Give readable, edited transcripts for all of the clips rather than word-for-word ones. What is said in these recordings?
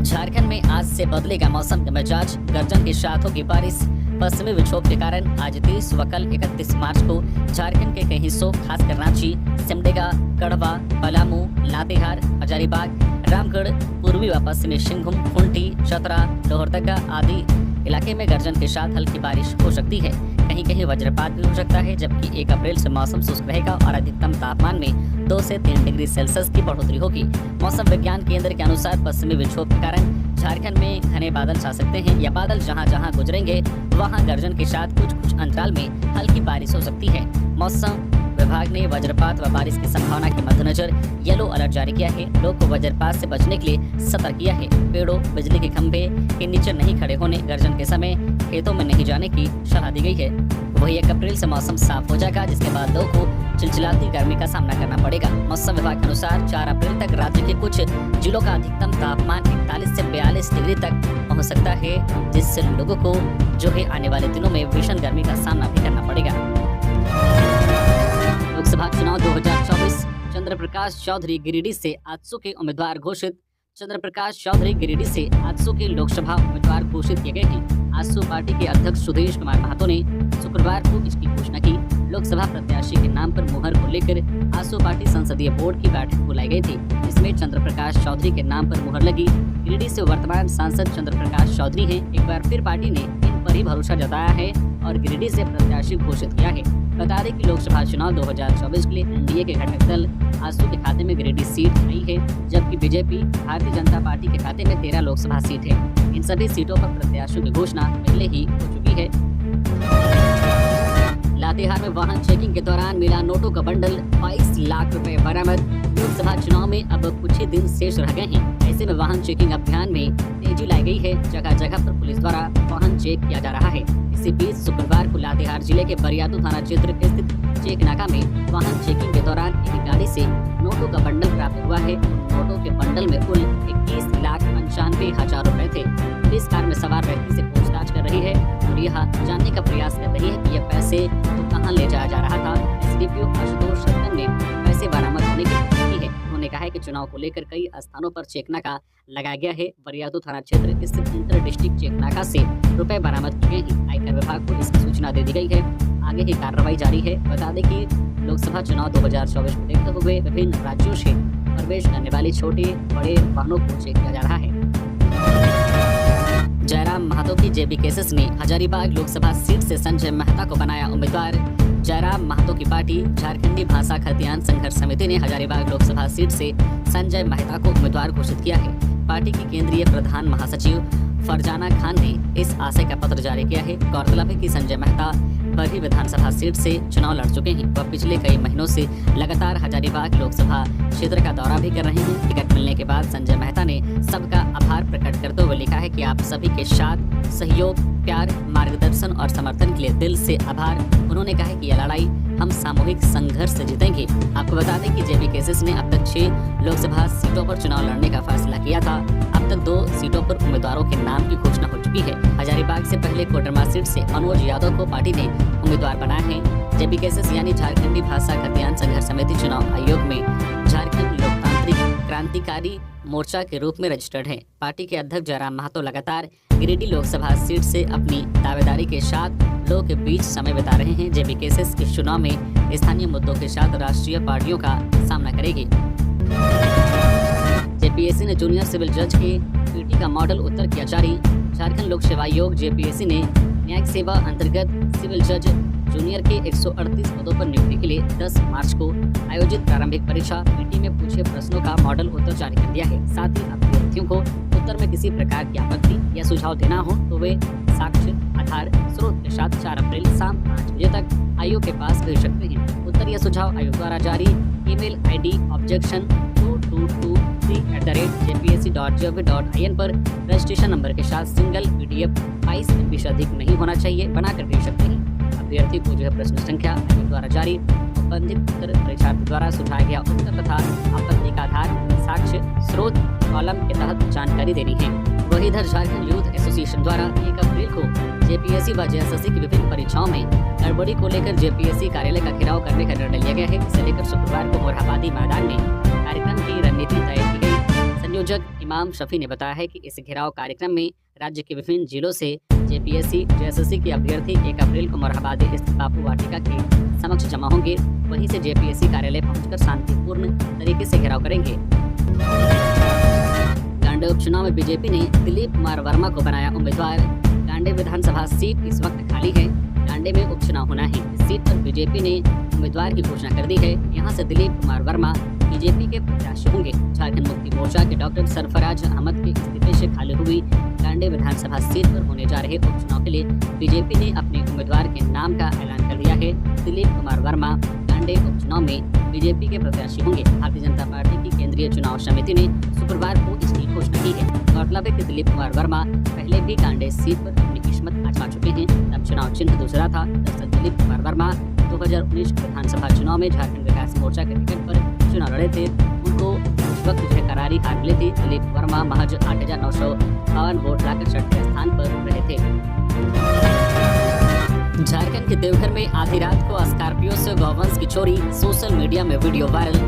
झारखंड में आज से बदलेगा मौसम का मिजाज। गर्जन के साथ होगी बारिश। पश्चिमी विक्षोभ के कारण आज 30 व कल 31 मार्च को झारखंड के कई हिस्सों खासकर रांची, सिमडेगा, गढ़वा, पलामू, लातेहार, हजारीबाग, रामगढ़, पूर्वी व पश्चिमी सिंहभूम, खूंटी, चतरा, लोहरदगा आदि इलाके में गर्जन के साथ हल्की बारिश हो सकती है। कहीं कहीं वज्रपात भी हो सकता है। जबकि 1 अप्रैल से मौसम शुष्क रहेगा और अधिकतम तापमान में 2 से 3 डिग्री सेल्सियस की बढ़ोतरी होगी। मौसम विज्ञान केंद्र के अनुसार पश्चिमी विक्षोभ के कारण झारखंड में घने बादल छा सकते हैं। या बादल जहां जहां गुजरेंगे वहां गर्जन के साथ कुछ कुछ अंतराल में हल्की बारिश हो सकती है। मौसम विभाग ने वज्रपात व बारिश की संभावना के मद्देनजर येलो अलर्ट जारी किया है। लोग को वज्रपात से बचने के लिए सतर्क किया है। पेड़ों, बिजली के खंभे के नीचे नहीं खड़े होने, गर्जन के समय खेतों में नहीं जाने की सलाह दी गई है। वही 1 अप्रैल से मौसम साफ हो जाएगा, जिसके बाद लोगों को चिलचिलाती गर्मी का सामना करना पड़ेगा। मौसम विभाग के अनुसार 4 अप्रैल तक राज्य के कुछ जिलों का अधिकतम तापमान 41 से 42 डिग्री तक पहुंच सकता है, जिससे लोगों को जो है आने वाले दिनों में भीषण गर्मी का सामना भी करना पड़ेगा। लोकसभा चुनाव 2024 चंद्र प्रकाश चौधरी गिरिडीह से आजसू के उम्मीदवार घोषित। चंद्र प्रकाश चौधरी गिरिडीह से आजसू के लोकसभा उम्मीदवार घोषित किए गए हैं। आजसू पार्टी के अध्यक्ष सुदेश कुमार महतो ने शुक्रवार को इसकी घोषणा की। लोकसभा प्रत्याशी के नाम पर मुहर को लेकर आजसू पार्टी संसदीय बोर्ड की बैठक बुलाई गई थी, जिसमें चंद्र प्रकाश चौधरी के नाम पर मुहर लगी। गिरिडीह से वर्तमान सांसद चंद्र प्रकाश चौधरी हैं। एक बार फिर पार्टी ने इन पर ही भरोसा जताया है और गिरिडीह से प्रत्याशी घोषित किया है। बता दें कि लोकसभा चुनाव 2024 के लिए एनडीए के घटक दल आजसू के खाते में गिरिडीह सीट आई है, जबकि बीजेपी भारतीय जनता पार्टी के खाते में 13 लोकसभा सीट है। इन सभी सीटों पर प्रत्याशियों की घोषणा पहले ही हो चुकी है। लातेहार में वाहन चेकिंग के दौरान मिला नोटों का बंडल, 22 लाख रुपए बरामद। लोकसभा चुनाव में अब कुछ ही दिन शेष रह गए हैं। ऐसे में वाहन चेकिंग अभियान में तेजी लाई गई है। जगह जगह पर पुलिस द्वारा वाहन चेक किया जा रहा है। इसी बीच शुक्रवार को लातेहार जिले के बरियातू थाना क्षेत्र स्थित चेक नाका में वाहन चेकिंग के दौरान एक गाड़ी से नोटों का बंडल प्राप्त हुआ है। नोटों के बंडल में कुल 21,95,000 रुपए थे। पुलिस कार में सवार व्यक्ति से पूछताछ कर रही है और यह जानने का प्रयास कर रही है कि यह पैसे तो कहां ले जाया जा रहा था। एसडीपीओ आशुतोष रतन ने पैसे बरामद होने की पुष्टि की है। उन्होंने कहा है कि चुनाव को लेकर कई स्थानों पर चेक नाका लगाया गया है। बरियातू थाना क्षेत्र स्थित इंटर डिस्ट्रिक्ट चेक नाका से रुपए बरामद किए हैं। आयकर विभाग को इसकी सूचना दे दी गई है। आगे की कार्रवाई जारी है। बता दें कि लोकसभा चुनाव 2024 को देखते हुए विभिन्न राज्यों से प्रवेश करने वाले छोटे बड़े वाहनों को चेक किया जा रहा है। जयराम महतो की जेबी केसेस ने हजारीबाग लोकसभा सीट से संजय मेहता को बनाया उम्मीदवार। जयराम महतो की पार्टी झारखंडी भाषा खतियान संघर्ष समिति ने हजारीबाग लोकसभा सीट से संजय मेहता को उम्मीदवार घोषित किया है। पार्टी की केंद्रीय प्रधान महासचिव फरजाना खान ने इस आशय का पत्र जारी किया है। गौरतलब है कि संजय मेहता बरही विधानसभा सीट से चुनाव लड़ चुके हैं। वह पिछले कई महीनों से लगातार हजारीबाग लोकसभा क्षेत्र का दौरा भी कर रहे हैं। टिकट मिलने के बाद संजय मेहता ने सबका आभार प्रकट करते हुए लिखा है कि आप सभी के साथ सहयोग, प्यार, मार्गदर्शन और समर्थन के लिए दिल से आभार। उन्होंने कहा कि यह लड़ाई हम सामूहिक संघर्ष से जीतेंगे। आपको बता दें कि जेबी केसेस ने अब तक 6 लोकसभा सीटों पर चुनाव लड़ने का फैसला किया था। अब तक 2 सीटों पर उम्मीदवारों के नाम की घोषणा हो चुकी है। हजारीबाग से पहले कोडरमा सीट से अनुज यादव को पार्टी ने उम्मीदवार बनाया है। जेबी केसेस यानी झारखंडी भाषा खतियान संघर्ष समिति चुनाव आयोग में झारखंड लोकतांत्रिक क्रांतिकारी मोर्चा के रूप में रजिस्टर्ड है। पार्टी के अध्यक्ष जयराम महतो लगातार गिरिडीह लोकसभा सीट से अपनी दावेदारी के साथ लोगों के बीच समय बिता रहे हैं। जेबी केसेस इस चुनाव में स्थानीय मुद्दों के साथ राष्ट्रीय पार्टियों का सामना करेगी। जेपीएससी ने जूनियर सिविल जज के पीटी का मॉडल उत्तर किया जारी। झारखंड लोक सेवा आयोग जेपीएससी ने न्यायिक सेवा अंतर्गत सिविल जज जूनियर के 138 पदों पर नियुक्ति के लिए 10 मार्च को आयोजित प्रारंभिक परीक्षा पीटी में पूछे प्रश्नों का मॉडल उत्तर जारी कर दिया है। साथ ही अभ्यर्थियों को उत्तर में किसी प्रकार की आपत्ति या सुझाव देना हो तो वे साक्ष्य, आधार, स्रोत के साथ 4 अप्रैल शाम 5 बजे तक आयोग के पास भेज सकते हैं। उत्तर या सुझाव आयोग द्वारा जारी ईमेल आईडी objection2223@jpsc.gov.in पर रजिस्ट्रेशन नंबर के साथ सिंगल PDF 22 MB से अधिक नहीं होना चाहिए बनाकर भेज सकते हैं। अभ्यर्थी को जो है प्रश्न संख्या आयोग द्वारा जारी संबंधित उत्तर परीक्षार्थी द्वारा सुझाया गया उत्तर तथा आपत्ति का आधार, साक्ष्य, स्रोत कॉलम के तहत जानकारी देनी है। वहीं इधर झारखंड यूथ एसोसिएशन द्वारा 1 अप्रैल को जेपीएससी व जेएसएससी की विभिन्न परीक्षाओं में गड़बड़ी को लेकर जेपीएससी कार्यालय का घेराव करने का निर्णय लिया गया है। इसे लेकर शुक्रवार को मोरहाबादी मैदान में कार्यक्रम की रणनीति तय की गई। संयोजक इमाम शफी ने बताया है कि इस घेराव कार्यक्रम में राज्य के विभिन्न जिलों से जेपीएससी जेएसएससी के अभ्यर्थी 1 अप्रैल को मोरहाबादी स्थित बापू वाटिका के समक्ष जमा होंगे। वहीं से जेपीएससी कार्यालय पहुंचकर शांतिपूर्ण तरीके से घेराव करेंगे। गांडे उपचुनाव में बीजेपी ने दिलीप कुमार वर्मा को बनाया उम्मीदवार। गांडे विधानसभा सीट इस वक्त खाली है। गांडे में उपचुनाव होना है। इस सीट पर बीजेपी ने उम्मीदवार की घोषणा कर दी है। यहाँ से दिलीप कुमार वर्मा बीजेपी के प्रत्याशी होंगे। झारखंड मुक्ति मोर्चा के डॉक्टर सरफराज अहमद के इस्तीफे से खाली हुई गांडे विधानसभा सीट पर होने जा रहे उपचुनाव के लिए बीजेपी ने अपने उम्मीदवार के नाम का ऐलान कर दिया है। दिलीप कुमार वर्मा गांडे उपचुनाव में बीजेपी के प्रत्याशी होंगे। भारतीय जनता पार्टी की केंद्रीय चुनाव समिति ने शुक्रवार को इसकी घोषणा की है। गौरतलब है कि दिलीप कुमार वर्मा पहले भी गांडे सीट पर अपनी किस्मत आजमा चुके हैं। तब चुनाव चिन्ह दूसरा था। दरअसल दिलीप कुमार वर्मा 2019 विधानसभा चुनाव में झारखंड विकास मोर्चा के टिकट पर चुनाव लड़े थे। उनको उस वक्त करारी हार मिली थी। दिलीप वर्मा महज 8,952 वोट लाकर 6ठे स्थान पर रहे थे। झारखंड के देवघर में आधी रात को स्कॉर्पियो से गौवंश की चोरी, सोशल मीडिया में वीडियो वायरल।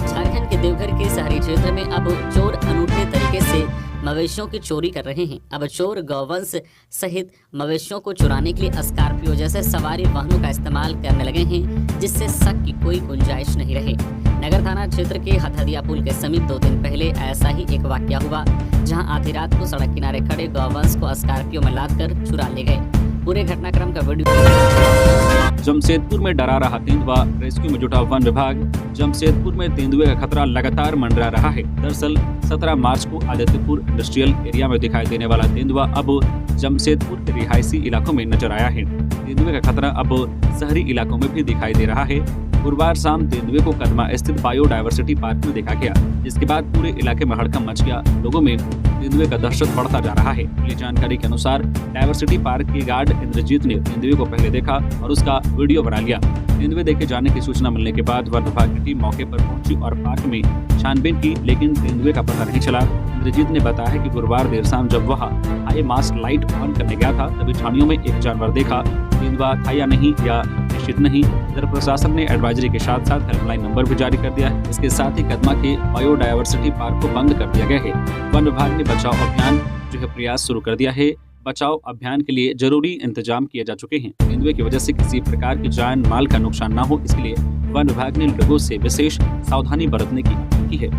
झारखंड के देवघर के शहरी क्षेत्र में अब चोर अनूठे तरीके से मवेशियों की चोरी कर रहे हैं। अब चोर गौवंश सहित मवेशियों को चुराने के लिए स्कॉर्पियो जैसे सवारी वाहनों का इस्तेमाल करने लगे हैं, जिससे शक की कोई गुंजाइश नहीं रहे। नगर थाना क्षेत्र के हथदिया पुल के समीप 2 दिन पहले ऐसा ही एक वाकया हुआ, जहां आधी रात को सड़क किनारे खड़े गौवंश को स्कॉर्पियो में लादकर चुरा ले गए। पूरे घटनाक्रम का वीडियो। जमशेदपुर में डरा रहा तेंदुआ, रेस्क्यू में जुटा वन विभाग। जमशेदपुर में तेंदुए का खतरा लगातार मंडरा रहा है। दरअसल 17 मार्च को आदित्यपुर इंडस्ट्रियल एरिया में दिखाई देने वाला तेंदुआ अब जमशेदपुर के रिहायशी इलाकों में नजर आया है। तेंदुए का खतरा अब शहरी इलाकों में भी दिखाई दे रहा है। गुरुवार शाम तेंदुए को कदमा स्थित बायोडायवर्सिटी पार्क में देखा गया, जिसके बाद पूरे इलाके में हड़कंप मच गया। लोगों में तेंदुए का दहशत बढ़ता जा रहा है। मिली जानकारी के अनुसार डायवर्सिटी पार्क के गार्ड इंद्रजीत ने तेंदुए को पहले देखा और उसका वीडियो बना लिया। तेंदुए देखे जाने की सूचना मिलने के बाद वन विभाग की टीम मौके पर पहुंची और पार्क में छानबीन की, लेकिन तेंदुए का पता नहीं चला। इंद्रजीत ने बताया कि गुरुवार देर शाम जब वह हाई मास्ट लाइट ऑन करने गया था, तभी छानियों में एक जानवर देखा। तेंदुआ था या नहीं या निश्चित नहीं। इधर प्रशासन ने एडवाइजरी के साथ साथ हेल्पलाइन नंबर भी जारी कर दिया है। इसके साथ ही कदमा के बायोडायवर्सिटी पार्क को बंद कर दिया गया है। वन विभाग ने बचाव अभियान प्रयास शुरू कर दिया है। बचाव अभियान के लिए जरूरी इंतजाम किए जा चुके हैं। तेंदुए की वजह से किसी प्रकार की जान माल का नुकसान न हो, इसके लिए वन विभाग ने लोगों से विशेष सावधानी बरतने की अपील की है।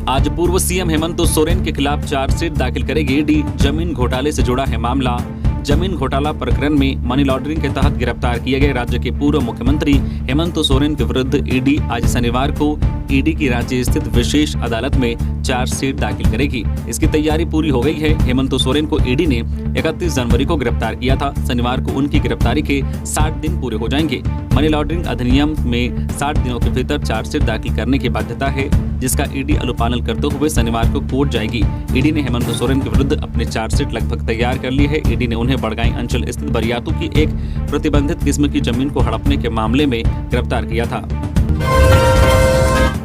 आज पूर्व सीएम हेमंत सोरेन के खिलाफ चार्जशीट दाखिल करेगी ईडी। जमीन घोटाले से जुड़ा है मामला। जमीन घोटाला प्रकरण में मनी लॉन्ड्रिंग के तहत गिरफ्तार किए गए राज्य के पूर्व मुख्यमंत्री हेमंत सोरेन के विरुद्ध ईडी आज शनिवार को ईडी की रांची स्थित विशेष अदालत में चार्जशीट दाखिल करेगी। इसकी तैयारी पूरी हो गई है। हेमंत सोरेन को ईडी ने 31 जनवरी को गिरफ्तार किया था। शनिवार को उनकी गिरफ्तारी के 60 दिन पूरे हो जाएंगे। मनी लॉन्ड्रिंग अधिनियम में 60 दिनों के भीतर चार्जशीट दाखिल करने की बाध्यता है, जिसका ईडी अनुपालन करते हुए शनिवार को कोर्ट जाएगी। ईडी ने हेमंत सोरेन के विरुद्ध अपने चार्जशीट लगभग तैयार कर ली है। ईडी ने उन्हें बड़गाई अंचल स्थित बरियातू की एक प्रतिबंधित किस्म की जमीन को हड़पने के मामले में गिरफ्तार किया था।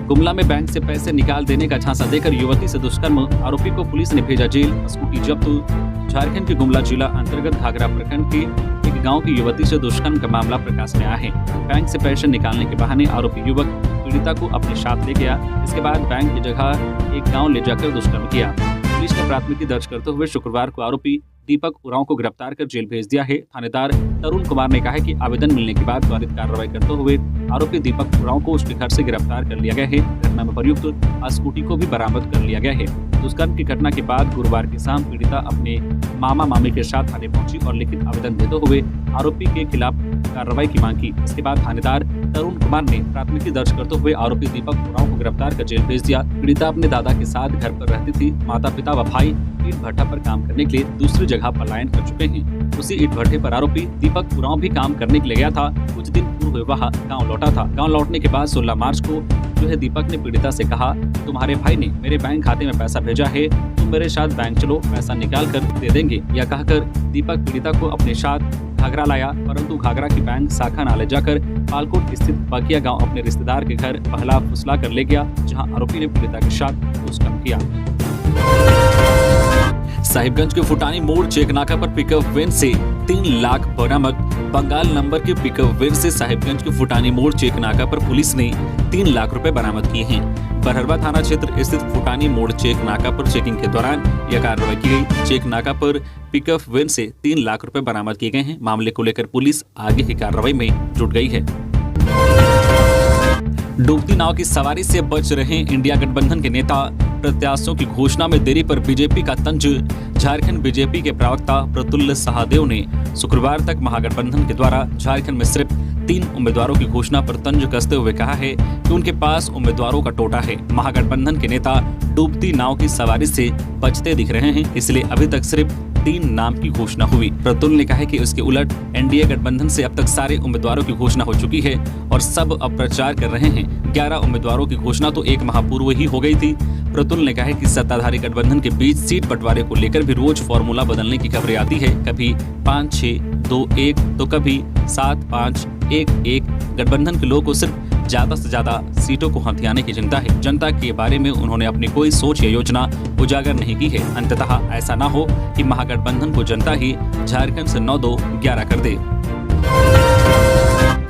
गुमला में बैंक से पैसे निकाल देने का झांसा देकर युवती से दुष्कर्म, आरोपी को पुलिस ने भेजा जेल। स्कूटी जब्त। झारखंड के गुमला जिला अंतर्गत घाघरा प्रखंड के एक गांव की युवती से दुष्कर्म का मामला प्रकाश में आया है। बैंक से पैसे निकालने के बहाने आरोपी युवक पीड़िता को अपने साथ ले गया। इसके बाद बैंक की जगह एक गाँव ले जाकर दुष्कर्म किया। पुलिस ने प्राथमिकी दर्ज करते हुए शुक्रवार को आरोपी दीपक उरांव को गिरफ्तार कर जेल भेज दिया है। थानेदार तरुण कुमार ने कहा है कि आवेदन मिलने के बाद त्वरित कार्रवाई करते हुए आरोपी दीपक उरांव को उसके घर से गिरफ्तार कर लिया गया है। घटना में प्रयुक्त स्कूटी को भी बरामद कर लिया गया है। दुष्कर्म की घटना के बाद गुरुवार की शाम पीड़िता अपने मामा मामी के साथ थाने पहुंची और लिखित आवेदन देते हुए आरोपी के खिलाफ कार्रवाई की मांग की। इसके बाद थानेदार तरुण कुमार ने प्राथमिकी दर्ज करते हुए आरोपी दीपक उरांव को गिरफ्तार कर जेल भेज दिया। पीड़िता अपने दादा के साथ घर पर रहती थी। माता पिता व भाई ईट भट्टा पर काम करने के लिए दूसरी जगह पलायन कर चुके हैं। उसी ईट भट्टे पर आरोपी दीपक उरांव भी काम करने के लिए गया था। कुछ दिन पूर्व वह गाँव लौटा था। गाँव लौटने के बाद 16 मार्च को दीपक ने पीड़िता से कहा, तुम्हारे भाई ने मेरे बैंक खाते में पैसा भेजा है, तुम मेरे साथ बैंक चलो, पैसा निकाल कर दे देंगे। यह कहकर दीपक पीड़िता को अपने साथ घाघरा लाया, परंतु घाघरा की बैंक शाखा न ले जाकर पालकोट स्थित बकिया गांव अपने रिश्तेदार के घर पहला फुसला कर ले गया, जहां आरोपी ने पीड़िता के साथ दुष्कर्म किया। साहिबगंज के फुटानी मोड़ चेक नाका पर पिकअप वैन से 3 लाख बरामद। बंगाल नंबर के पिकअप वैन से साहिबगंज के फुटानी मोड़ चेक नाका पर पुलिस ने 3 लाख रुपए बरामद किए हैं। बरहरवा थाना क्षेत्र स्थित फुटानी मोड़ चेक नाका पर चेकिंग के दौरान यह कार्रवाई की गई। चेक नाका पर पिकअप वैन से 3 लाख रुपए बरामद किए गए हैं। मामले को लेकर पुलिस आगे की कार्रवाई में जुट गई है। डूबती नाव की सवारी से बच रहे इंडिया गठबंधन के नेता प्रत्याशियों की घोषणा में देरी पर बीजेपी का तंज। झारखंड बीजेपी के प्रवक्ता प्रफुल्ल सहादेव ने शुक्रवार तक महागठबंधन के द्वारा झारखंड में सिर्फ 3 उम्मीदवारों की घोषणा पर तंज कसते हुए कहा है कि उनके पास उम्मीदवारों का टोटा है। महागठबंधन के नेता डूबती नाव की सवारी से बचते दिख रहे हैं, इसलिए अभी तक सिर्फ 3 नाम की घोषणा हुई। प्रफुल्ल ने कहा है कि उसके उलट एनडीए गठबंधन से अब तक सारे उम्मीदवारों की घोषणा हो चुकी है और सब अब प्रचार कर रहे हैं। 11 उम्मीदवारों की घोषणा तो 1 माह पूर्व ही हो गई थी। प्रफुल्ल ने कहा है कि सत्ताधारी गठबंधन के बीच सीट बंटवारे को लेकर भी रोज फॉर्मूला बदलने की खबरें आती है। कभी 5-6-2-1 तो कभी 7-5-1-1। गठबंधन के लोगों को सिर्फ ज्यादा से ज्यादा सीटों को हथियाने की चिंता है। जनता के बारे में उन्होंने अपनी कोई सोच या योजना उजागर नहीं की है। अंततः ऐसा ना हो कि महागठबंधन को जनता ही झारखंड से 9-2-11 कर दे।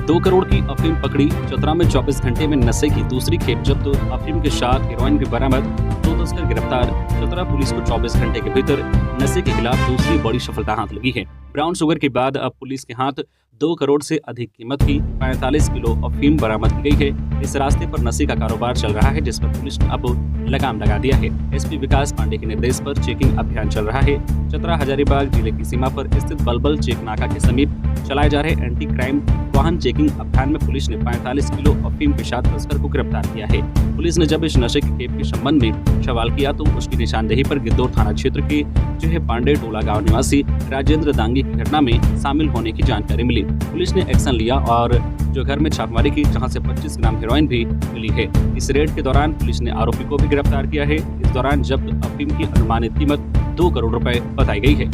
2 करोड़ की अफीम पकड़ी। चतरा में 24 घंटे में नशे की दूसरी खेप जब्त। अफीम के साथ हेरोइन भी बरामद। 2 तस्कर गिरफ्तार। चतरा पुलिस को 24 घंटे के भीतर नशे के खिलाफ दूसरी बड़ी सफलता हाथ लगी है। ब्राउन शुगर के बाद अब पुलिस के हाथ 2 करोड़ से अधिक कीमत की 45 किलो अफीम बरामद की गई है। इस रास्ते पर नशे का कारोबार चल रहा है, जिस पर पुलिस ने अब लगाम लगा दिया है। एसपी विकास पांडे के निर्देश पर चेकिंग अभियान चल रहा है। चतरा हजारीबाग जिले की सीमा पर स्थित बलबल चेक नाका के समीप चलाए जा रहे एंटी क्राइम वाहन चेकिंग अभियान में पुलिस ने 45 किलो अफीम के साथ तस्कर को गिरफ्तार किया है। पुलिस ने जब इस नशे की खेप के संबंध में सवाल किया तो उसकी निशानदेही पर गिद्धौर थाना क्षेत्र के चूहे पांडे टोला गांव निवासी राजेंद्र दांगी की घटना में शामिल होने की जानकारी मिली। पुलिस ने एक्शन लिया और जो घर में छापेमारी की, जहां से 25 ग्राम हेरोइन भी मिली है। इस रेड के दौरान पुलिस ने आरोपी को भी गिरफ्तार किया है। इस दौरान जब्त अफीम की अनुमानित कीमत 2 करोड़ रुपए बताई गई है।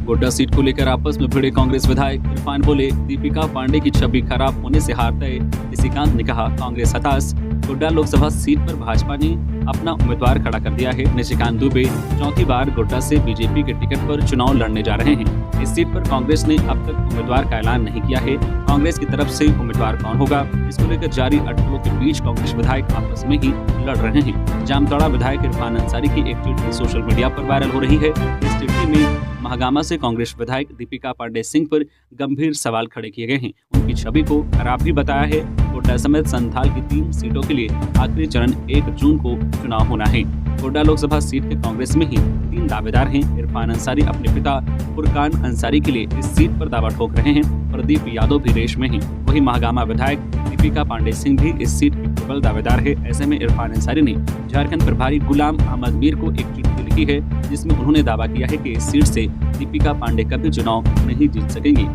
गोड्डा सीट को लेकर आपस में भिड़े कांग्रेस विधायक। इरफान बोले, दीपिका पांडे की छवि खराब होने से हार तय। निशिकांत ने कहा, कांग्रेस हताश। गोड्डा लोकसभा सीट पर भाजपा ने अपना उम्मीदवार खड़ा कर दिया है। निशिकांत दुबे 4थी बार गोड्डा से बीजेपी के टिकट पर चुनाव लड़ने जा रहे हैं। इस सीट पर कांग्रेस ने अब तक उम्मीदवार का ऐलान नहीं किया है। कांग्रेस की तरफ से उम्मीदवार कौन होगा, इसको लेकर जारी अटकलों के बीच कांग्रेस विधायक आपस में ही लड़ रहे हैं। जामताड़ा विधायक इरफान अंसारी की एक चिट्ठी सोशल मीडिया पर वायरल हो रही है। इस चिट्ठी में महागामा से कांग्रेस विधायक दीपिका पांडे सिंह पर गंभीर सवाल खड़े किए गए हैं। उनकी छवि को खराब भी बताया है। गोड्डा समेत संथाल की 3 सीटों के लिए आखिरी चरण 1 जून को चुनाव होना है। गोड्डा लोकसभा सीट के कांग्रेस में ही 3 दावेदार हैं। इरफान अंसारी अपने पिता फुरकान अंसारी के लिए इस सीट पर दावा ठोक रहे हैं। प्रदीप यादव भी रेस में हैं। वहीं महागामा विधायक दीपिका पांडे सिंह भी इस सीट के प्रबल दावेदार है। ऐसे में इरफान अंसारी ने झारखंड प्रभारी गुलाम अहमद मीर को एक चिट्ठी लिखी है, जिसमें उन्होंने दावा किया है कि इस सीट से दीपिका पांडे कभी चुनाव नहीं जीत सकेंगी।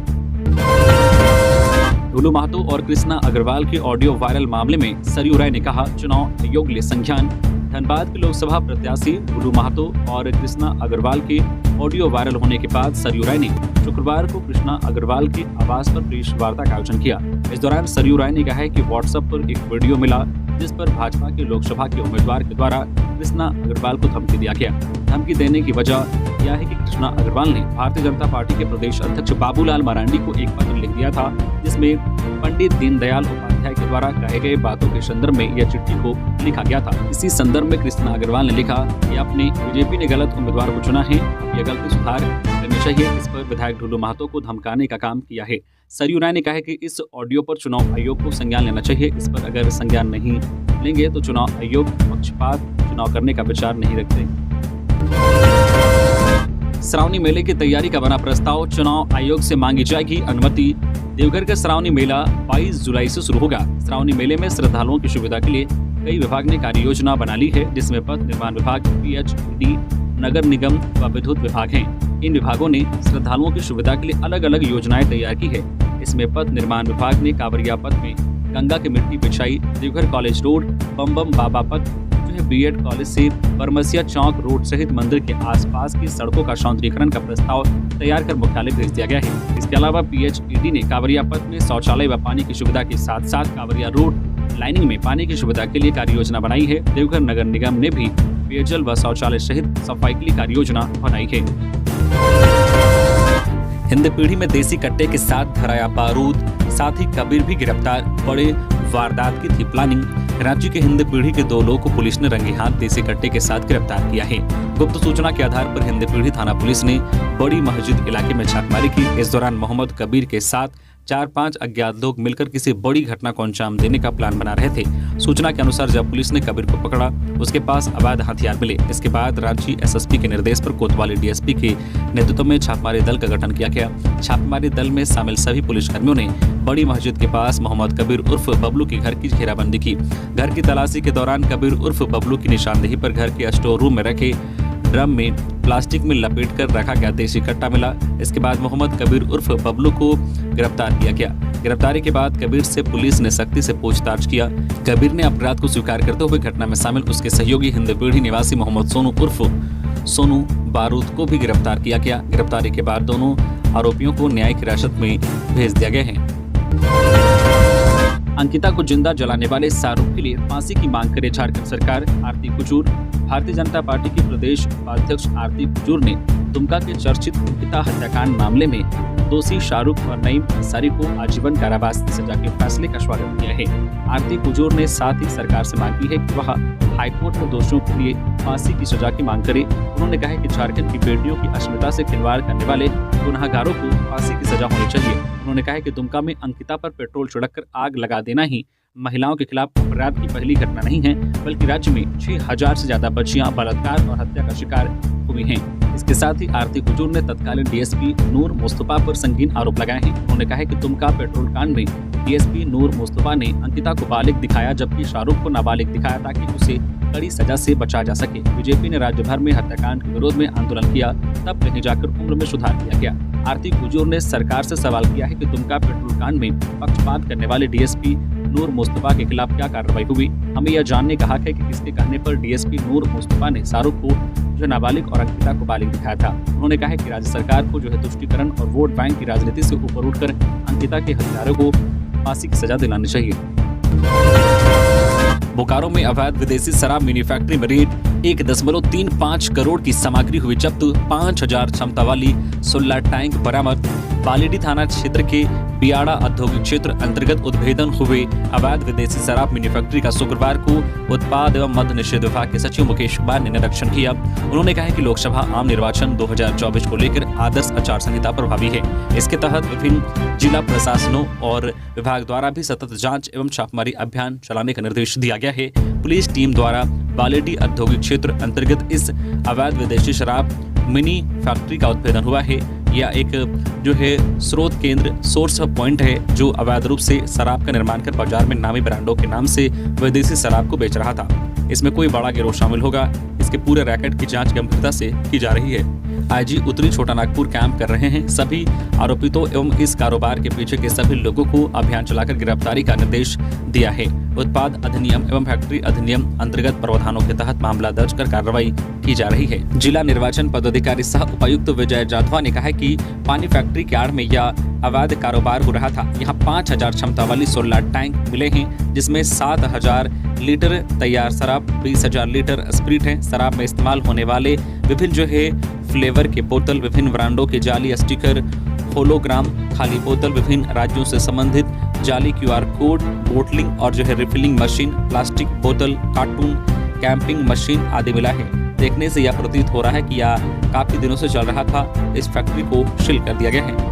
ढुलू महतो और कृष्णा अग्रवाल के ऑडियो वायरल मामले में सरयू राय ने कहा, चुनाव आयोग ले संज्ञान। धनबाद के लोकसभा प्रत्याशी ढुलू महतो और कृष्णा अग्रवाल के ऑडियो वायरल होने के बाद सरयू राय ने शुक्रवार को कृष्णा अग्रवाल के आवास पर प्रेस वार्ता का आयोजन किया। इस दौरान सरयू राय ने कहा है कि व्हाट्सएप पर एक वीडियो मिला, जिस पर भाजपा के लोकसभा के उम्मीदवार के द्वारा कृष्णा अग्रवाल को धमकी दिया गया। धमकी देने की वजह यह है कि कृष्णा अग्रवाल ने भारतीय जनता पार्टी के प्रदेश अध्यक्ष बाबूलाल मरांडी को एक पत्र लिख दिया था, जिसमें पंडित दीनदयाल उपाध्याय के द्वारा कहे गए बातों के संदर्भ में यह चिट्ठी को लिखा गया था। इसी संदर्भ में कृष्णा अग्रवाल ने लिखा कि अपने बीजेपी ने गलत उम्मीदवार को चुना है, यह गलती सुधार करनी चाहिए। इस पर विधायक ढुलू महतो को धमकाने का काम किया है। सरयू राय ने कहा है कि इस ऑडियो पर चुनाव आयोग को संज्ञान लेना चाहिए। इस पर अगर संज्ञान नहीं लेंगे तो चुनाव आयोग पक्षपात चुनाव करने का विचार नहीं रखते। श्रावणी मेले की तैयारी का बना प्रस्ताव, चुनाव आयोग से मांगी जाएगी अनुमति। देवघर का श्रावणी मेला 22 जुलाई से शुरू होगा। श्रावणी मेले में श्रद्धालुओं की सुविधा के लिए कई विभाग ने कार्य योजना बना ली है, जिसमें पथ निर्माण विभाग, PHD, नगर निगम व विद्युत विभाग हैं। इन विभागों ने श्रद्धालुओं की सुविधा के लिए अलग अलग योजनाएं तैयार की है। इसमें पथ निर्माण विभाग ने कांवरिया पथ में गंगा की मिट्टी बिछाई, देवघर कॉलेज रोड, बम बाबा पथ, BED कॉलेज से बरमसिया चौक रोड सहित मंदिर के आसपास की सड़कों का सौंदर्यीकरण का प्रस्ताव तैयार कर मुख्यालय भेज दिया गया है। इसके अलावा PHED ने कांवरिया पथ में शौचालय व पानी की सुविधा के साथ साथ कांवरिया रोड लाइनिंग में पानी की सुविधा के लिए कार्य योजना बनाई है। देवघर नगर निगम ने भी पेयजल व शौचालय सहित सफाई के लिए कार्य योजना बनाई है। हिंद पीढ़ी में देसी कट्टे के साथ धराया बारूद, साथ ही कबीर भी गिरफ्तार। बड़े वारदात की थी प्लानिंग। रांची के हिंद पीढ़ी के 2 लोगों को पुलिस ने रंगे हाथ देसी कट्टे के साथ गिरफ्तार किया है। गुप्त सूचना के आधार पर हिंद पीढ़ी थाना पुलिस ने बड़ी मस्जिद इलाके में छापेमारी की। इस दौरान मोहम्मद कबीर के साथ 4-5 अज्ञात लोग मिलकर किसी बड़ी घटना को अंजाम देने का प्लान बना रहे थे। सूचना के अनुसार जब पुलिस ने कबीर को पकड़ा, उसके पास अवैध हथियार मिले। इसके बाद रांची एसएसपी के निर्देश पर कोतवाली डीएसपी के नेतृत्व में छापेमारी दल का गठन किया गया। छापेमारी दल में शामिल सभी पुलिसकर्मियों ने बड़ी मस्जिद के पास मोहम्मद कबीर उर्फ बबलू के घर की घेराबंदी की। घर की तलाशी के दौरान कबीर उर्फ बबलू की निशानदेही पर घर के स्टोर रूम में रखे ड्रम में प्लास्टिक में लपेट कर रखा गया देसी कट्टा मिला। इसके बाद मोहम्मद कबीर उर्फ बबलू को गिरफ्तार किया गया। गिरफ्तारी के बाद कबीर से पुलिस ने सख्ती से पूछताछ किया। कबीर ने अपराध को स्वीकार करते हुए घटना में शामिल उसके सहयोगी हिंद पीढ़ी निवासी मोहम्मद सोनू उर्फ सोनू बारूद को भी गिरफ्तार किया गया। गिरफ्तारी के बाद दोनों आरोपियों को न्यायिक हिरासत में भेज दिया गया है। अंकिता को जिंदा जलाने वाले शाहरुख के लिए फांसी की मांग करे झारखंड सरकार। आरती कुजूर। भारतीय जनता पार्टी की प्रदेश उपाध्यक्ष आरती कुजूर ने दुमका के चर्चित अंकिता हत्याकांड मामले में दोषी शाहरुख और नईम अंसारी को आजीवन कारावास की सजा के फैसले का स्वागत किया है। आरती कुजूर ने साथ ही सरकार से मांग की है कि वह हाईकोर्ट में दोषियों के लिए फांसी की सजा की मांग करे। उन्होंने कहा है कि झारखंड की बेटियों की अस्मिता से खिलवाड़ करने वाले गुनहगारों को फांसी की सजा होनी चाहिए। उन्होंने कहा है कि दुमका में अंकिता पर पेट्रोल छिड़ककर आग लगा देना ही महिलाओं के खिलाफ अपराध की पहली घटना नहीं है, बल्कि राज्य में 6000 से ज्यादा बच्चियां बलात्कार और हत्या का शिकार हुई हैं। इसके साथ ही आरती कुजूर ने तत्कालीन डीएसपी नूर मुस्तफा पर संगीन आरोप लगाए हैं। उन्होंने कहा है कि दुमका पेट्रोल कांड में डीएसपी नूर मुस्तफा ने अंकिता को बालिग दिखाया, जबकि शाहरुख को नाबालिग दिखाया ताकि उसे कड़ी सजा से बचा जा सके। बीजेपी ने राज्य भर में हत्याकांड के विरोध में आंदोलन किया, तब कहीं जाकर उम्र में सुधार किया गया। आरती कुजूर ने सरकार से सवाल किया है कि दुमका पेट्रोल कांड में पक्षपात करने वाले डीएसपी नूर मुस्तफा के खिलाफ क्या कार्रवाई हुई। हमें यह जानने का हक है कि किसके कहने पर डीएसपी नूर मुस्तफा ने शाहरुख को जो नाबालिग और अंकिता को बालिग दिखाया था। उन्होंने कहा है कि राज्य सरकार को जो है तुष्टीकरण और वोट बैंक की राजनीति से ऊपर उठकर अंकिता के हत्यारों को फांसी की सजा दिलानी चाहिए। बोकारो में अवैध विदेशी शराब मिनी फैक्ट्री में रेड। 1.35 करोड़ की सामग्री हुई जब्त। 5000 क्षमता वाली 16 टैंक बरामद। बालीडी थाना क्षेत्र के बियाड़ा औद्योगिक क्षेत्र अंतर्गत उद्भेदन हुए अवैध विदेशी शराब मिनी फैक्ट्री का शुक्रवार को उत्पाद एवं मद्य निषेध विभाग के सचिव मुकेश कुमार ने निरीक्षण किया। उन्होंने कहा कि लोकसभा आम निर्वाचन 2024 को लेकर आदर्श आचार संहिता प्रभावी है। इसके तहत विभिन्न जिला प्रशासनों और विभाग द्वारा भी सतत जांच एवं छापेमारी अभियान चलाने का निर्देश दिया गया है। पुलिस टीम द्वारा बालीडी औद्योगिक क्षेत्र अंतर्गत इस अवैध विदेशी शराब मिनी फैक्ट्री का उद्भेदन हुआ है। यह एक जो है स्रोत केंद्र सोर्स पॉइंट है जो अवैध रूप से शराब का निर्माण कर बाजार में नामी ब्रांडों के नाम से विदेशी शराब को बेच रहा था। इसमें कोई बड़ा गिरोह शामिल होगा। इसके पूरे रैकेट की जांच गंभीरता से की जा रही है। आईजी उत्तरी छोटा नागपुर कैंप कर रहे हैं। सभी आरोपितों एवं इस कारोबार के पीछे के सभी लोगों को अभियान चलाकर गिरफ्तारी का निर्देश दिया है। उत्पाद अधिनियम एवं फैक्ट्री अधिनियम अंतर्गत प्रावधानों के तहत मामला दर्ज कर कार्रवाई की जा रही है। जिला निर्वाचन पदाधिकारी सह उपायुक्त विजय जाधवा ने कहा कि पानी फैक्ट्री के आड़ में यह अवैध कारोबार हो रहा था। यहाँ 5000 क्षमता वाली 16 टैंक मिले हैं, जिसमें 7000 लीटर तैयार शराब, 20000 लीटर स्प्रिट है। शराब में इस्तेमाल होने वाले विभिन्न जो है फ्लेवर के बोतल, विभिन्न ब्रांडों के जाली स्टिकर, होलोग्राम खाली बोतल, विभिन्न राज्यों से संबंधित जाली QR कोड, बोटलिंग और जो है रिफिलिंग मशीन, प्लास्टिक बोतल, कार्टून, कैंपिंग मशीन आदि मिला है। देखने से यह प्रतीत हो रहा है कि यह काफी दिनों से चल रहा था। इस फैक्ट्री को सील कर दिया गया है।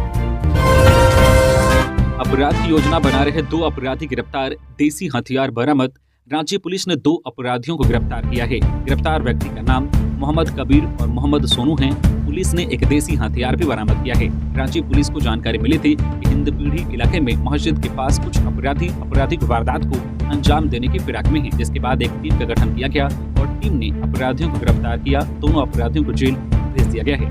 अपराध की योजना बना रहे 2 अपराधी गिरफ्तार। देसी हथियार बरामद। रांची पुलिस ने 2 अपराधियों को गिरफ्तार किया है। गिरफ्तार व्यक्ति का नाम मोहम्मद कबीर और मोहम्मद सोनू हैं। पुलिस ने एक देसी हथियार भी बरामद किया है। रांची पुलिस को जानकारी मिली थी कि हिंद पीढ़ी इलाके में मस्जिद के पास कुछ अपराधी आपराधिक वारदात को अंजाम देने की फिराक में हैं, जिसके बाद एक टीम का गठन किया गया और टीम ने अपराधियों को गिरफ्तार किया। दोनों अपराधियों को जेल भेज दिया गया है।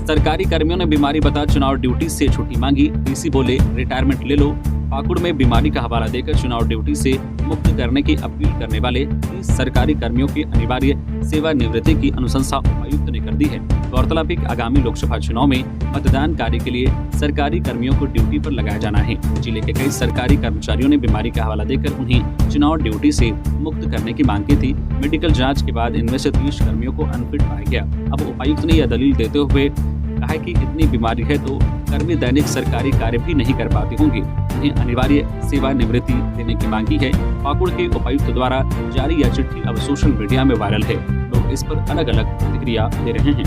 सरकारी कर्मियों ने बीमारी बता चुनाव ड्यूटी से छुट्टी मांगी। डीसी बोले रिटायरमेंट ले लो। पाकुड़ में बीमारी का हवाला देकर चुनाव ड्यूटी से मुक्त करने की अपील करने वाले 30 सरकारी कर्मियों की अनिवार्य सेवानिवृत्ति की अनुशंसा उपायुक्त ने कर दी है। गौरतलब है कि आगामी लोकसभा चुनाव में मतदान कार्य के लिए सरकारी कर्मियों को ड्यूटी पर लगाया जाना है। जिले के कई सरकारी कर्मचारियों ने बीमारी का हवाला देकर उन्हें चुनाव ड्यूटी से मुक्त करने की मांग की थी। मेडिकल जांच के बाद इनमें से 30 कर्मियों को अनफिट पाया गया। अब उपायुक्त ने यह दलील देते हुए कहा कि इतनी बीमारी है तो कर्मी दैनिक सरकारी कार्य भी नहीं कर पाते होंगे, उन्हें अनिवार्य सेवानिवृत्ति देने की मांग की है। पाकुड़ के उपायुक्त द्वारा जारी यह चिट्ठी अब सोशल मीडिया में वायरल है। लोग इस पर अलग अलग प्रतिक्रिया दे रहे हैं।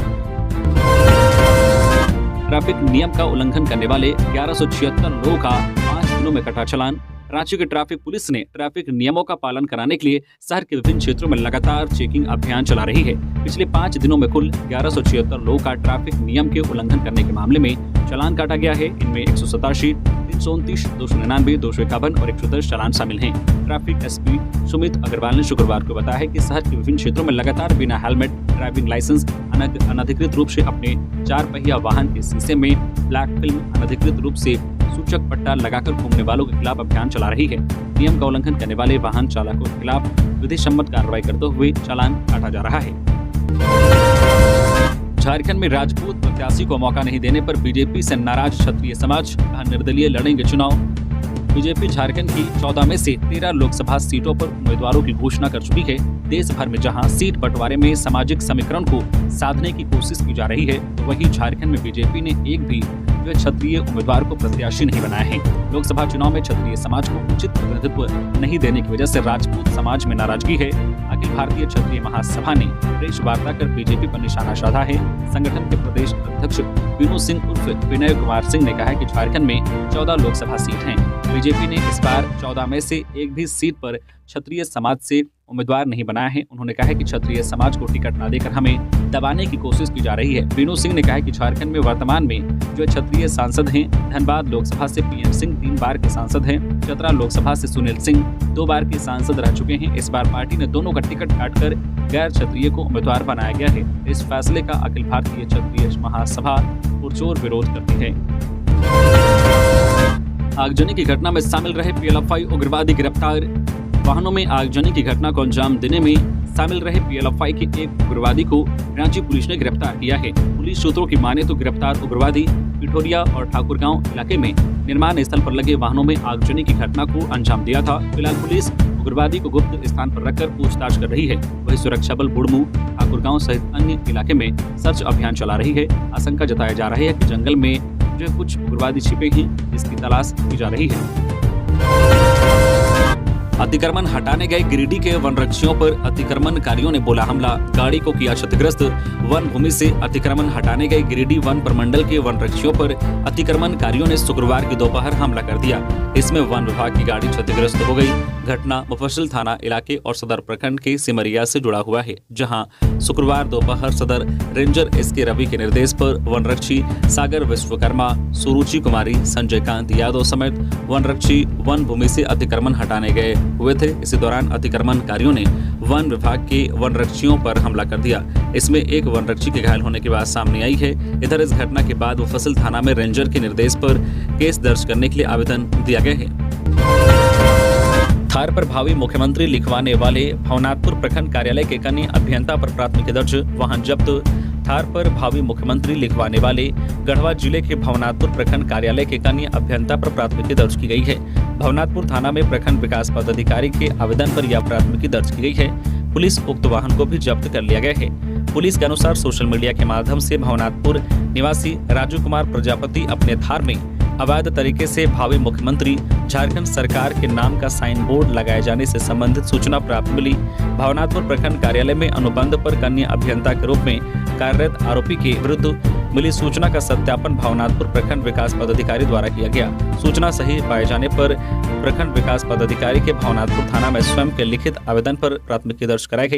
ट्रैफिक नियम का उल्लंघन करने वाले 1176 लोगों का 5 दिनों में कटा चालान। रांची की ट्रैफिक पुलिस ने ट्रैफिक नियमों का पालन कराने के लिए शहर के विभिन्न क्षेत्रों में लगातार चेकिंग अभियान चला रही है। पिछले 5 दिनों में कुल 1176 लोगों का ट्रैफिक नियम के उल्लंघन करने के मामले में चालान काटा गया है। इनमें 187, 329, 299, 251 और 110 चालान शामिल हैं। ट्रैफिक एसपी सुमित अग्रवाल ने शुक्रवार को बताया है कि शहर के विभिन्न क्षेत्रों में लगातार बिना हेलमेट, ड्राइविंग लाइसेंस, अनधिकृत रूप से अपने 4 पहिया वाहन के शीशे में ब्लैक फिल्म, अनधिकृत रूप से सूचक पट्टा लगाकर घूमने वालों के खिलाफ अभियान चला रही है। नियम का उल्लंघन करने वाले वाहन चालकों के खिलाफ विधि सम्मत कार्रवाई करते हुए चालान काटा जा रहा है। झारखंड में राजपूत प्रत्याशी को मौका नहीं देने पर बीजेपी से नाराज क्षत्रिय समाज, निर्दलीय लड़ेंगे चुनाव। बीजेपी झारखंड की 14 में से 13 लोकसभा सीटों पर उम्मीदवारों की घोषणा कर चुकी है। देश भर में जहां सीट बंटवारे में सामाजिक समीकरण को साधने की कोशिश की जा रही है, तो वहीं झारखंड में बीजेपी ने एक भी क्षत्रिय उम्मीदवार को प्रत्याशी नहीं बनाया है। लोकसभा चुनाव में क्षत्रिय समाज को उचित प्रतिनिधित्व नहीं देने की वजह से राजपूत समाज में नाराजगी है। अखिल भारतीय क्षत्रिय महासभा ने प्रेस वार्ता कर बीजेपी पर निशाना साधा है। संगठन के प्रदेश अध्यक्ष विनोद सिंह उर्फ विनय कुमार सिंह ने कहा है कि झारखंड में 14 लोकसभा सीट हैं। बीजेपी ने इस बार 14 में से एक भी सीट पर क्षत्रिय समाज से उम्मीदवार नहीं बनाया है। उन्होंने कहा है कि क्षत्रिय समाज को टिकट न देकर हमें दबाने की कोशिश की जा रही है। विनोद सिंह ने कहा है कि झारखंड में वर्तमान में जो क्षत्रिय सांसद हैं, धनबाद लोकसभा से पीएम सिंह 3 बार के सांसद हैं, चतरा लोकसभा से सुनील सिंह 2 बार के सांसद रह चुके हैं। इस बार पार्टी ने दोनों का टिकट काटकर गैर क्षत्रिय को उम्मीदवार बनाया गया है। इस फैसले का अखिल भारतीय क्षत्रिय महासभा पुरजोर विरोध करती है। आगजनी की घटना में शामिल रहे पीएलएफआई उग्रवादी गिरफ्तार। वाहनों में आगजनी की घटना को अंजाम देने में शामिल रहे पीएलएफआई के एक उग्रवादी को रांची पुलिस ने गिरफ्तार किया है। पुलिस सूत्रों की माने तो गिरफ्तार उग्रवादी पिठोरिया और ठाकुरगांव इलाके में निर्माण स्थल पर लगे वाहनों में आगजनी की घटना को अंजाम दिया था। फिलहाल पुलिस उग्रवादी को गुप्त स्थान पर रखकर पूछताछ कर रही है। वहीं सुरक्षा बल बुड़मू, ठाकुरगांव सहित अन्य इलाके में सर्च अभियान चला रही है। आशंका जताया जा रही है कि जंगल में जो कुछ उग्रवादी छिपे हैं, जिसकी तलाश की जा रही है। अतिक्रमण हटाने गए गिरिडीह के वनरक्षियों पर अतिक्रमणकारियों ने बोला हमला, गाड़ी को किया क्षतिग्रस्त। वन भूमि से अतिक्रमण हटाने गए गिरिडीह वन प्रमंडल के वनरक्षियों पर अतिक्रमणकारियों ने शुक्रवार की दोपहर हमला कर दिया। इसमें वन विभाग की गाड़ी क्षतिग्रस्त हो गई। घटना मुफस्सिल थाना इलाके और सदर प्रखंड के सिमरिया से जुड़ा हुआ है, जहां शुक्रवार दोपहर सदर रेंजर एसके रवि के निर्देश पर वनरक्षी सागर विश्वकर्मा, सुरुचि कुमारी, संजय कांत यादव समेत वनरक्षी वन भूमि से अतिक्रमण हटाने गए हुए थे। इसी दौरान अतिक्रमणकारियों ने वन विभाग के वनरक्षियों पर हमला कर दिया। इसमें एक वनरक्षी के घायल होने की बात सामने आई है। इधर इस घटना के बाद मुफस्सिल थाना में रेंजर के निर्देश पर केस दर्ज करने के लिए आवेदन दिया गया है। थार पर भावी मुख्यमंत्री लिखवाने वाले भवनाथपुर प्रखंड कार्यालय के कन्या अभियंता पर प्राथमिकी दर्ज, वाहन जब्त। थार पर भावी मुख्यमंत्री लिखवाने वाले गढ़वा जिले के भवनाथपुर प्रखंड कार्यालय के कन्या अभियंता पर प्राथमिकी दर्ज की गई है। भवनाथपुर थाना में प्रखंड विकास पदाधिकारी के आवेदन पर यह प्राथमिकी दर्ज की गई है। पुलिस उक्त वाहन को भी जब्त कर लिया गया है। पुलिस के अनुसार सोशल मीडिया के माध्यम से भवनाथपुर निवासी राजू कुमार प्रजापति अपने थार में अवैध तरीके से भावी मुख्यमंत्री झारखंड सरकार के नाम का साइन बोर्ड लगाए जाने से संबंधित सूचना प्राप्त मिली। भवनाथपुर प्रखंड कार्यालय में अनुबंध पर कन्या अभियंता के रूप में कार्यरत आरोपी के विरुद्ध मिली सूचना का सत्यापन भवनाथपुर प्रखंड विकास पदाधिकारी द्वारा किया गया। सूचना सही पाए जाने पर प्रखंड विकास पदाधिकारी के भवनाथपुर थाना में स्वयं के लिखित आवेदन पर प्राथमिकी दर्ज कराई गई।